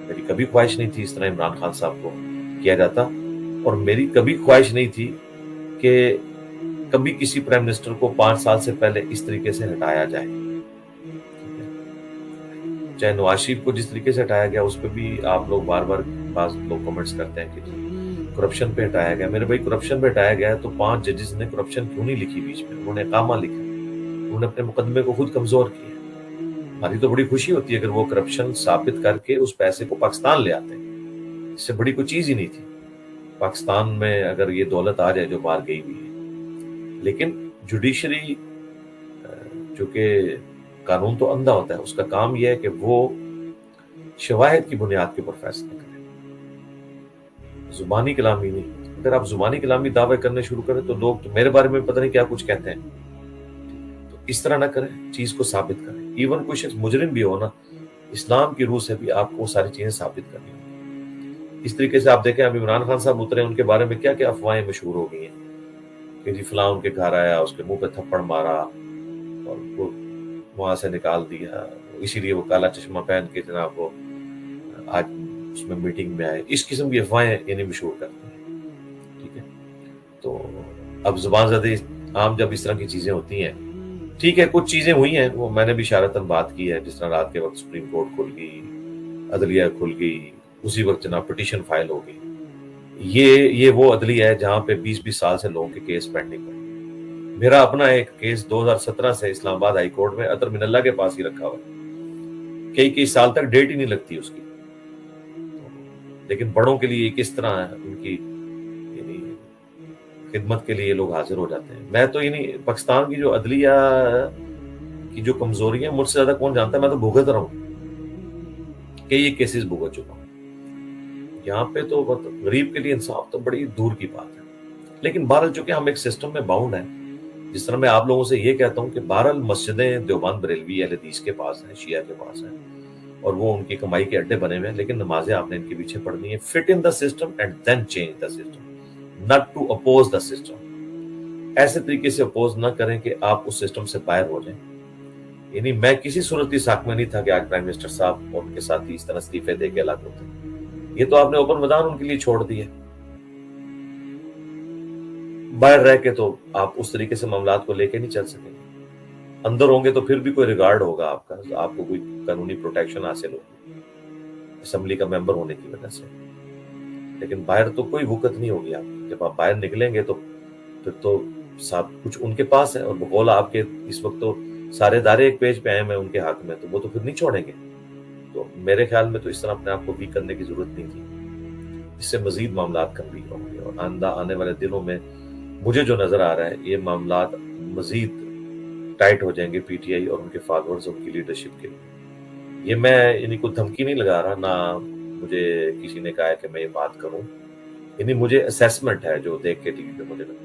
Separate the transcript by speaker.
Speaker 1: میری کبھی خواہش نہیں تھی اس طرح عمران خان صاحب کو کیا جاتا، اور میری کبھی خواہش نہیں تھی کہ کبھی کسی پرائم منسٹر کو 5 سال سے پہلے اس طریقے سے ہٹایا جائے. چاہے نواز شریف کو جس طریقے سے ہٹایا گیا، اس پہ بھی آپ لوگ بار بار بعض لوگ کمنٹس کرتے ہیں کہ کرپشن پہ ہٹایا گیا. میرے بھائی کرپشن پہ ہٹایا گیا ہے تو 5 ججز نے کرپشن کیوں نہیں لکھی بیچ میں؟ انہوں نے اقامہ لکھا، انہوں نے اپنے مقدمے کو خود کمزور کیا. ہماری تو بڑی خوشی ہوتی ہے اگر وہ کرپشن ثابت کر کے اس پیسے کو پاکستان لے آتے ہیں. اس سے بڑی کوئی چیز ہی نہیں تھی پاکستان میں اگر یہ دولت آ جائے جو باہر گئی ہوئی ہے. لیکن جوڈیشری جو کہ قانون تو اندھا ہوتا ہے، اس کا کام یہ ہے کہ وہ شواہد کی بنیاد کے اوپر فیصلہ کرے، زبانی کلامی نہیں. اگر آپ زبانی کلامی دعوے کرنے شروع کریں تو لوگ تو میرے بارے میں پتہ نہیں کیا کچھ کہتے ہیں. تو اس طرح نہ کریں، چیز کو ثابت کریں. ایون کوئی شخص مجرم بھی ہو نا، اسلام کی روح سے بھی آپ کو وہ ساری چیزیں ثابت کرنی ہوں. اس طریقے سے آپ دیکھیں اب عمران خان صاحب اترے، ان کے بارے میں کیا کیا افواہیں مشہور ہو گئی ہیں کہ جی فلاں ان کے گھر آیا، اس کے منہ پہ تھپڑ مارا اور وہ وہاں سے نکال دیا، اسی لیے وہ کالا چشمہ پہن کے جناب وہ آج اس میں میٹنگ میں آئے. اس قسم کی افواہیں یعنی مشہور کرتے ہیں. ٹھیک ہے، تو اب زبان زدی عام جب اس طرح کی چیزیں ہوتی ہیں، ٹھیک ہے کچھ چیزیں ہوئی ہیں وہ میں نے بھی اشارتاً بات کی ہے، جس طرح رات کے وقت سپریم کورٹ کھل گئی، عدلیہ کھل گئی، اسی وقت جناب پٹیشن فائل ہو گئی. یہ وہ عدلیہ ہے جہاں پہ 20 سال سے لوگوں کے کیس پینڈنگ ہے. میرا اپنا ایک کیس 2017 سے اسلام آباد ہائی کورٹ میں اطہر من اللہ کے پاس ہی رکھا ہوا ہے، کئی سال تک ڈیٹ ہی نہیں لگتی اس کی. لیکن بڑوں کے لیے کس طرح ان کی یعنی خدمت کے لیے لوگ حاضر ہو جاتے ہیں. میں تو یعنی پاکستان کی جو عدلیہ کی جو کمزوریاں مجھ سے زیادہ کون جانتا ہے، میں تو بھگت رہا ہوں کہ یہ کیسز بھگت چکا ہوں. یہاں پہ تو غریب کے لیے انصاف تو بڑی دور کی بات ہے. لیکن بہرحال چونکہ ہم ایک سسٹم میں باؤنڈ ہیں، جس طرح میں آپ لوگوں سے یہ کہتا ہوں کہ بہرحال مسجدیں دیوبند بریلوی اہل حدیث کے پاس ہیں، شیعہ کے پاس ہیں، اور وہ ان کی کمائی کے اڈے بنے ہوئے ہیں. لیکن نمازیں آپ نے ان کے پیچھے پڑھنی ہے. Fit in the system and then change the system, not to oppose the system. ایسے طریقے سے اپوز نہ کریں کہ آپ اس سسٹم سے باہر ہو جائیں. یعنی میں کسی صورت کی ساکھ میں نہیں تھا کہ آج پرائم منسٹر صاحب اور ان کے ساتھی اس طرح استعفے دے کے الگ ہوتے. یہ تو آپ نے اوپن میدان ان کے لیے چھوڑ دی ہے. باہر رہ کے تو آپ اس طریقے سے معاملات کو لے کے نہیں چل سکیں گے. اندر ہوں گے تو پھر بھی کوئی ریگارڈ ہوگا آپ کا، آپ کو کوئی قانونی پروٹیکشن حاصل ہوگی اسمبلی کا ممبر ہونے کی وجہ سے. لیکن باہر تو کوئی وقت نہیں ہوگی. آپ جب آپ باہر نکلیں گے تو پھر تو سب کچھ ان کے پاس ہے، اور بقول آپ کے اس وقت تو سارے دارے ایک پیج پہ آئے ہیں ان کے حق میں، تو وہ تو پھر نہیں چھوڑیں گے. تو میرے خیال میں تو اس طرح اپنے آپ کو ویک کرنے کی ضرورت نہیں تھی. اس سے مزید معاملات گمبھیر ہوں گے، اور آنے والے دنوں میں مجھے جو نظر آ رہا ہے یہ معاملات مزید ٹائٹ ہو جائیں گے پی ٹی آئی اور ان کے فالوورز، ان کی لیڈرشپ کے لیے. یہ میں یعنی کوئی دھمکی نہیں لگا رہا، نہ مجھے کسی نے کہا ہے کہ میں یہ بات کروں. یعنی مجھے اسیسمنٹ ہے جو دیکھ کے ٹی وی پہ مجھے لگا.